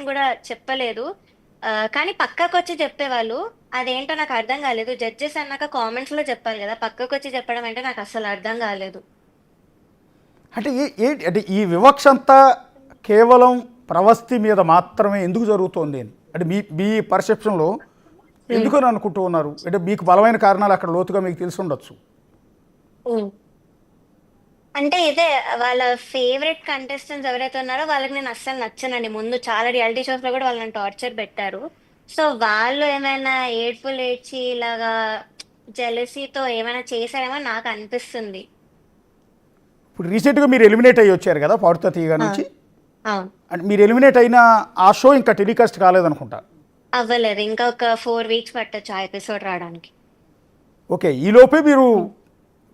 కూడా చెప్పలేదు. కానీ పక్కకొచ్చి చెప్పేవాళ్ళు. అదేంటో నాకు అర్థం కాలేదు. జడ్జెస్ అన్నాక కామెంట్స్ లో చెప్పాలి కదా, పక్కకొచ్చి చెప్పడం అంటే నాకు అసలు అర్థం కాలేదు. అంటే ఏంటి అంటే ఈ వివక్ష అంతా కేవలం ప్రవస్తి మీద మాత్రమే ఎందుకు జరుగుతోంది అని అంటే మీ మీ పర్సెప్షన్లో ఉమ్, ఎందుకని అనుకుంటూ ఉన్నారు? అంటే మీకు బలమైన కారణాలు అక్కడ లోతుగా మీకు తెలిసి ఉండొచ్చు. ఉమ్. అంటే ఇదే, వాళ్ళ ఫేవరెట్ కంటెస్టెంట్స్ ఎవరైతే ఉన్నారో వాళ్ళకి నేను అస్సలు నచ్చనండి. ముందు చాలా రియాలిటీ షోస్ లో కూడా వాళ్ళని టార్చర్ పెట్టారు. సో వాళ్ళు ఏమైనా ఏడ్పులు ఏడ్చి ఇలాగా జెలసీతో ఏమైనా చేశారేమో నాకు అనిపిస్తుంది. ఇప్పుడు రీసెంట్గా మీరు ఎలిమినేట్ అయ్యి వచ్చారు కదా పాడుతా తీయగా ఆ, నుంచి. అవును. అంటే మీరు ఎలిమినేట్ అయిన ఆ షో ఇంకా టెలికాస్ట్ కాలేదనుకుంటా. అవ్వలేదు. ఇంకా ఒక 4 వీక్స్ పట్టొచ్చు ఆ ఎపిసోడ్ రావడానికి. ఓకే, ఈలోపే మీరు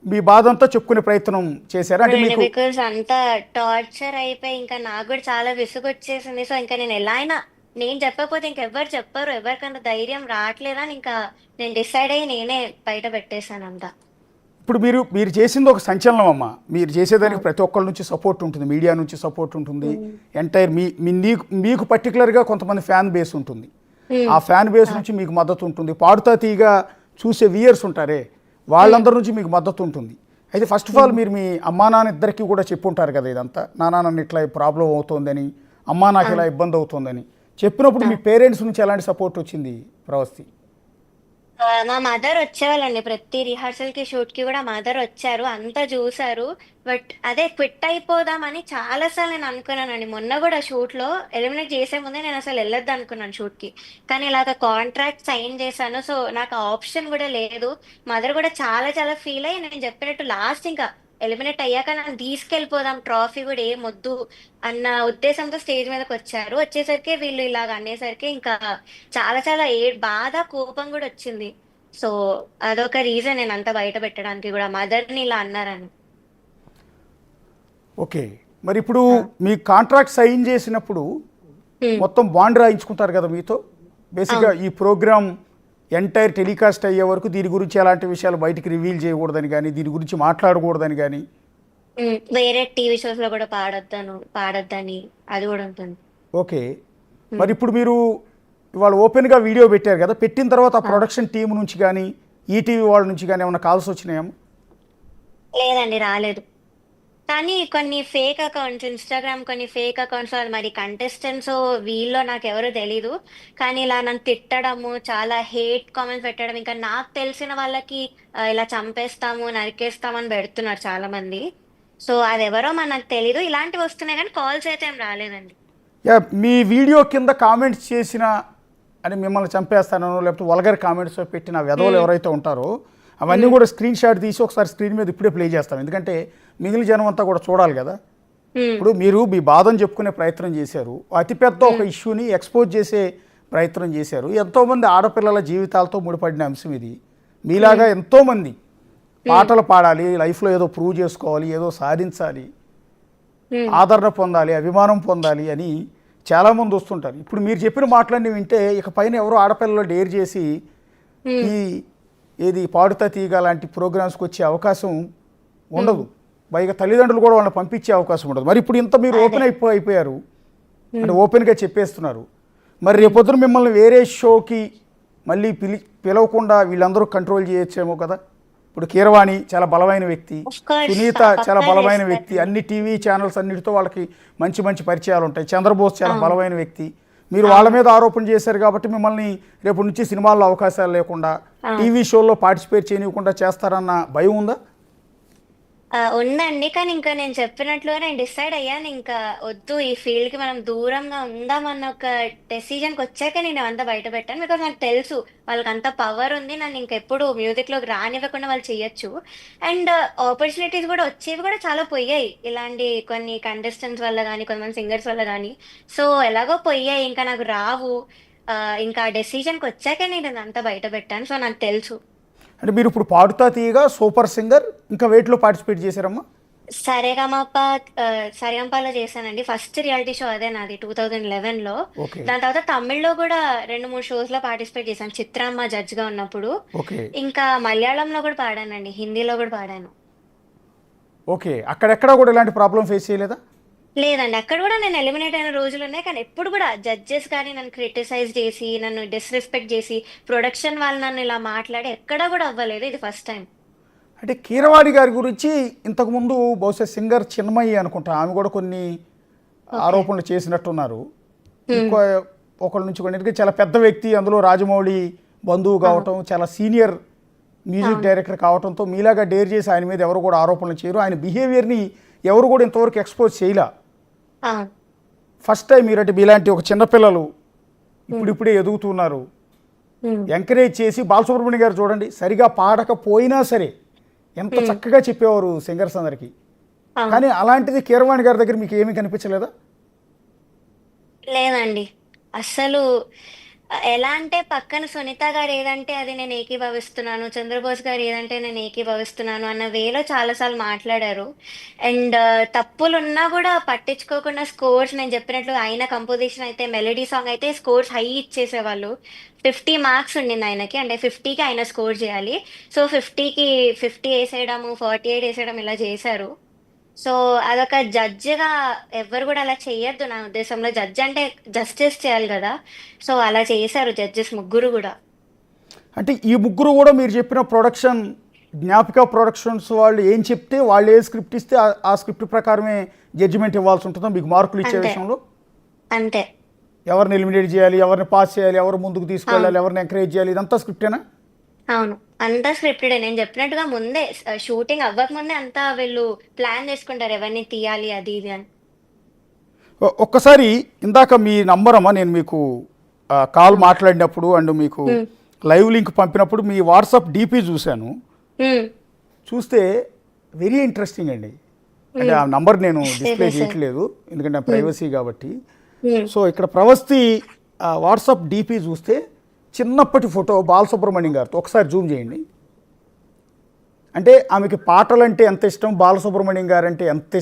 మీ బాధ అంతా చెప్పుకునే ప్రయత్నం చేశారా? అంటే అవునండి, మీకు బికాజ్ అంతా టార్చర్ అయిపోయి ఇంకా నాకు కూడా చాలా విసుగు వచ్చేసింది. సో ఇంకా నేను ఎలా అయినా, నేను చెప్పకపోతే ఇంకెవ్వరు చెప్పరు, ఎవరికంత ధైర్యం రావట్లేదని ఇంకా నేను డిసైడ్ అయ్యి నేనే బయట పెట్టేశాను అంతా. ఇప్పుడు మీరు మీరు చేసింది ఒక సంచలనం అమ్మ. మీరు చేసేదానికి అవును. ప్రతి ఒక్కరి నుంచి సపోర్ట్ ఉంటుంది, మీడియా నుంచి సపోర్ట్ ఉంటుంది. ఉమ్. ఎంటైర్ మీకు పర్టికులర్గా కొంతమంది ఫ్యాన్ బేస్ ఉంటుంది. ఆ ఉమ్. ఫ్యాన్ బేస్ అవును. నుంచి మీకు మద్దతు ఉంటుంది. పాడుతా తీయగా చూసే వ్యూయర్స్ ఉంటారే, ఉమ్. వాళ్ళందరి నుంచి మీకు మద్దతు ఉంటుంది. అయితే ఫస్ట్ ఆఫ్ ఆల్ ఉమ్. మీరు మీ అమ్మా నాన్న ఇద్దరికీ కూడా చెప్పుంటారు కదా ఇదంతా, నాన్న నన్ను ఇట్లా ప్రాబ్లం అవుతోందని, అమ్మా నాకు ఇలా అవును. ఇబ్బంది అవుతోందని చెప్పినప్పుడు మీ అవును. పేరెంట్స్ నుంచి ఎలాంటి సపోర్ట్ వచ్చింది ప్రవస్తి? మా మదర్ వచ్చేవాళ్ళండి ప్రతి రిహార్సల్ కి, షూట్ కి కూడా మదర్ వచ్చారు, అంతా చూసారు. బట్ అదే క్విట్ అయిపోదామని చాలా సార్లు నేను అనుకున్నానండి. మొన్న కూడా షూట్ లో ఎలిమినేట్ చేసే ముందే నేను అసలు వెళ్ళొద్దు అనుకున్నాను షూట్ కి. కానీ ఇలాగ కాంట్రాక్ట్ సైన్ చేశాను, సో నాకు ఆప్షన్ కూడా లేదు. మదర్ కూడా చాలా చాలా ఫీల్ అయ్యి నేను చెప్పినట్టు లాస్ట్ ఇంకా ఎలిమినేట్ అయ్యాక నన్ను తీసుకెళ్ళిపోదాం, ట్రాఫీ కూడా ఏం వద్దు అన్న ఉద్దేశంతో స్టేజ్ మీదకి వచ్చారు. వచ్చేసరికి వీళ్ళు ఇలాగ అనేసరికి ఇంకా చాలా చాలా బాధ, కోపం కూడా వచ్చింది. సో అదొక రీజన్ నేను అంతా బయట పెట్టడానికి కూడా, మదర్ని ఇలా అన్నారని. ఓకే, మరి ఇప్పుడు ఆ. మీ కాంట్రాక్ట్ సైన్ చేసినప్పుడు ఉమ్. మొత్తం బాండ్ రాయించుకుంటారు కదా మీతో. బేసిక్గా అవును. ఈ ప్రోగ్రామ్ ఎంటైర్ టెలికాస్ట్ అయ్యే వరకు దీని గురించి ఎలాంటి విషయాలు బయటికి రివీల్ చేయకూడదని కానీ, దీని గురించి మాట్లాడకూడదని కానీ. వేరే టీవీ షోస్ లో కూడా పాడొద్దని అది కూడా ఉంటుంది. ఓకే, ఉమ్. మరి ఇప్పుడు మీరు ఇవాళ ఓపెన్గా వీడియో పెట్టారు కదా, పెట్టిన తర్వాత ఆ ఆ. ప్రొడక్షన్ టీం నుంచి కానీ, ఈటీవీ వాళ్ళ నుంచి కానీ ఏమైనా కాల్స్ వచ్చినాయేమో? లేదండి, రాలేదు. కానీ కొన్ని ఫేక్ అకౌంట్స్, ఇన్స్టాగ్రామ్ కొన్ని ఫేక్ అకౌంట్స్ వాళ్ళు, మరి కంటెస్టెంట్స్ వీళ్ళో నాకు ఎవరు తెలీదు. కానీ ఇలా నన్ను తిట్టడము, చాలా హేట్ కామెంట్స్ పెట్టడం, ఇంకా నాకు తెలిసిన వాళ్ళకి ఇలా చంపేస్తాము, నరికేస్తాము అని పెడుతున్నారు చాలా మంది. సో అది ఎవరో మనకు తెలీదు. ఇలాంటివి వస్తున్నాయి కానీ కాల్స్ అయితే ఏం రాలేదండి. యా, మీ వీడియో కింద కామెంట్స్ చేసిన అని మిమ్మల్ని చంపేస్తానో లేకపోతే వల్గర్ కామెంట్స్ పెట్టిన వెధవలు ఉమ్. ఎవరైతే ఉంటారో అవన్నీ ఉమ్. కూడా స్క్రీన్ షాట్ తీసి ఒకసారి స్క్రీన్ మీద ఇప్పుడే ప్లే చేస్తాం, ఎందుకంటే మిగిలిన జనం అంతా కూడా చూడాలి కదా. ఉమ్. ఇప్పుడు మీరు మీ బాధను చెప్పుకునే ప్రయత్నం చేశారు, అతిపెద్ద ఒక ఉమ్. ఇష్యూని ఎక్స్పోజ్ చేసే ప్రయత్నం చేశారు. ఎంతోమంది ఆడపిల్లల జీవితాలతో ముడిపడిన అంశం ఇది. మీలాగా ఉమ్. ఎంతోమంది ఉమ్. పాటలు పాడాలి, లైఫ్లో ఏదో ప్రూవ్ చేసుకోవాలి, ఏదో సాధించాలి, ఉమ్. ఆదరణ పొందాలి, అభిమానం పొందాలి అని చాలామంది వస్తుంటారు. ఇప్పుడు మీరు చెప్పిన మాటలన్నీ వింటే ఇక పైన ఎవరో ఆడపిల్లలు డేర్ చేసి ఉమ్. ఈ ఏది పాడుతా తీగ లాంటి ప్రోగ్రామ్స్కి వచ్చే అవకాశం ఉమ్. ఉండదు. పైగా తల్లిదండ్రులు కూడా వాళ్ళని పంపించే అవకాశం ఉండదు. మరి ఇప్పుడు ఇంత మీరు అదే. ఓపెన్ అయిపోయారు, అంటే ఉమ్. ఓపెన్గా చెప్పేస్తున్నారు. మరి రేపొద్దున మిమ్మల్ని వేరే షోకి మళ్ళీ పిలవకుండా వీళ్ళందరూ కంట్రోల్ చేయొచ్చేమో కదా. ఇప్పుడు కీరవాణి చాలా బలమైన వ్యక్తి, ఆఫ్ కోర్స్ సునీత చాలా పక్కా బలమైన వ్యక్తి, చేస్తారండి. అన్ని టీవీ ఛానల్స్ అన్నిటితో వాళ్ళకి మంచి మంచి పరిచయాలు ఉంటాయి. చంద్రబోస్ చాలా అవును. బలమైన వ్యక్తి. మీరు వాళ్ళ అవును. మీద ఆరోపణ చేశారు కాబట్టి మిమ్మల్ని రేపటి నుంచి సినిమాల్లో అవకాశాలు లేకుండా, అవును. టీవీ షోల్లో పార్టిసిపేట్ చేయనివ్వకుండా చేస్తారన్న భయం ఉందా? ఉందండి. కానీ ఇంకా నేను చెప్పినట్లుగా నేను డిసైడ్ అయ్యాను. ఇంకా వద్దు, ఈ ఫీల్డ్ కి మనం దూరంగా ఉందామన్న ఒక డెసిజన్కి వచ్చాక నేను అంతా బయట పెట్టాను. బికాస్ నాకు తెలుసు వాళ్ళకి అంత పవర్ ఉంది, నన్ను ఇంకెప్పుడు మ్యూజిక్ లోకి రానివ్వకుండా వాళ్ళు చెయ్యొచ్చు. అండ్ ఆపర్చునిటీస్ కూడా వచ్చేవి కూడా చాలా పోయాయి, ఇలాంటి కొన్ని కంటెస్టెంట్స్ వల్ల కానీ, కొంతమంది సింగర్స్ వల్ల కానీ. సో ఎలాగో పోయాయి, ఇంకా నాకు రావు. ఇంకా డెసిజన్కి వచ్చాక నేను అంతా బయట పెట్టాను. సో నాకు తెలుసు. అంటే మీరు ఇప్పుడు పాడుతా తీయగా, సూపర్ సింగర్, ఇంకా వేటిలో పార్టిసిపేట్ చేశారమ్మా? సరేగమప, సరిగమపలో చేశానండి. ఫస్ట్ రియాలిటీ షో అదే నాది 2011లో. ఓకే. దాని తర్వాత తమిళ్లో కూడా 2 3 షోస్ లో పార్టిసిపేట్ చేశాను, చిత్రమ్మ జడ్జ్ గా ఉన్నప్పుడు. ఓకే. ఇంకా మలయాళంలో కూడా పాడానండి, హిందీలో కూడా పాడాను. ఓకే, అక్కడెక్కడ కూడా ఇలాంటి ప్రాబ్లం ఫేస్ చేయలేదా? లేదండి. అక్కడ కూడా నేను ఎలిమినేట్ అయిన రోజులున్నాయి. కానీ ఎప్పుడు కూడా జడ్జెస్ గాని నన్ను క్రిటిసైజ్ చేసి, నన్ను డిస్‌రెస్పెక్ట్ చేసి, ప్రొడక్షన్ వాళ్ళు నన్ను ఇలా మాట్లాడి ఎక్కడా కూడా అవ్వలేదు. ఇది ఫస్ట్ టైమ్. అంటే కీరవాణి గారి గురించి ఇంతకుముందు బహుశా సింగర్ చిన్మయి అనుకుంటా, ఆమె కూడా కొన్ని ఓకే. ఆరోపణలు చేసినట్టున్నారు. హ్మ్. ఇంకో ఒకళ్ళ నుంచి కొన్ని, ఎందుకంటే చాలా పెద్ద వ్యక్తి, అందులో రాజమౌళి బంధువు అవును. కావటం, చాలా సీనియర్ మ్యూజిక్ అవును. డైరెక్టర్ కావడంతో మీలాగా డేర్ చేసి ఆయన మీద ఎవరు కూడా ఆరోపణలు చేయరు. ఆయన బిహేవియర్ని ఎవరు కూడా ఇంతవరకు ఎక్స్పోజ్ చేయలే. అవును. ఫస్ట్ టైం మీరంటే మీలాంటి ఒక చిన్నపిల్లలు హ్మ్. ఇప్పుడిప్పుడే ఎదుగుతున్నారు, హ్మ్. ఎంకరేజ్ చేసి బాలసుబ్రహ్మణ్యం గారు చూడండి, సరిగా పాడకపోయినా సరే ఎంత హ్మ్. చక్కగా చెప్పేవారు సింగర్స్ అందరికీ. అవును. కానీ అలాంటిది కీరవాణి గారి దగ్గర మీకు ఏమీ కనిపించలేదా? లేదండి. అస్సలు ఎలా అంటే పక్కన సునీత గారు ఏదంటే అది నేను ఏకీభవిస్తున్నాను. చంద్రబోస్ గారు ఏదంటే నేను ఏకీభవిస్తున్నాను అన్న వేలో చాలా సార్లు మాట్లాడారు. అండ్ తప్పులున్నా గూడా పట్టించుకోకుండా స్కోర్స్ నేను చెప్పినట్లు ఆయన కంపోజిషన్ అయితే మెలోడీ సాంగ్ అయితే స్కోర్స్ హై ఇచ్చేసేవాళ్ళు. 50 మార్క్స్ ఉండింది ఆయనకి. అంటే 50కి ఆయన స్కోర్ చేయాలి. సో 50కి 50 ఏసేయడము, 48 ఏసేయడం ఇలా చేశారు. సో అదొక జడ్జిగా ఎవ్వరు కూడా అలా చెయ్యొద్దు నా ఉద్దేశంలో. జడ్జ్ అంటే జస్టిస్ చేయాలి కదా. సో అలా చేశారు జడ్జెస్ ముగ్గురు కూడా. అంటే ఈ ముగ్గురు కూడా మీరు చెప్పిన ప్రొడక్షన్, జ్ఞాపిక ప్రొడక్షన్స్ వాళ్ళు ఏం చెప్తే, వాళ్ళు ఏ స్క్రిప్ట్ ఇస్తే ఆ స్క్రిప్ట్ ప్రకారమే జడ్జిమెంట్ ఇవ్వాల్సి ఉంటుందో మీకు మార్కులు ఇచ్చే అంతే. విషయంలో? అంతే. ఎవరిని ఎలిమినేట్ చేయాలి, ఎవరిని పాస్ చేయాలి, ఎవరు ముందుకు అవును. తీసుకెళ్ళాలి, ఎవరిని ఎంకరేజ్ చేయాలి, ఇదంతా స్క్రిప్టేనా? అవును. అంతా స్క్రిప్టెడే. నేను చెప్పినట్టుగా ముందే షూటింగ్ అవ్వక ముందే అంతా వీళ్ళు ప్లాన్ చేసుకుంటారు ఎవరిని తీయాలి అది ఇది అని. ఒక్కసారి ఇందాక మీ నంబర్ అమ్మా, నేను మీకు కాల్ మాట్లాడినప్పుడు అండ్ మీకు ఉమ్. లైవ్ లింక్ పంపినప్పుడు మీ వాట్సాప్ డీపీ చూశాను. ఉమ్. చూస్తే వెరీ ఇంట్రెస్టింగ్ అండి. అంటే ఉమ్. ఆ నంబర్ నేను డిస్ప్లే సరే సార్. చేయట్లేదు, ఎందుకంటే ఉమ్. ప్రైవసీ కాబట్టి. ఉమ్. సో ఇక్కడ ప్రవస్తి వాట్సాప్ డీపీ చూస్తే చిన్నప్పటి ఫోటో బాలసుబ్రహ్మణ్యం గారితో, ఒకసారి జూమ్ చేయండి. అంటే ఆమెకి పాటలంటే ఎంత ఇష్టం, బాలసుబ్రహ్మణ్యం గారు అంటే ఎంత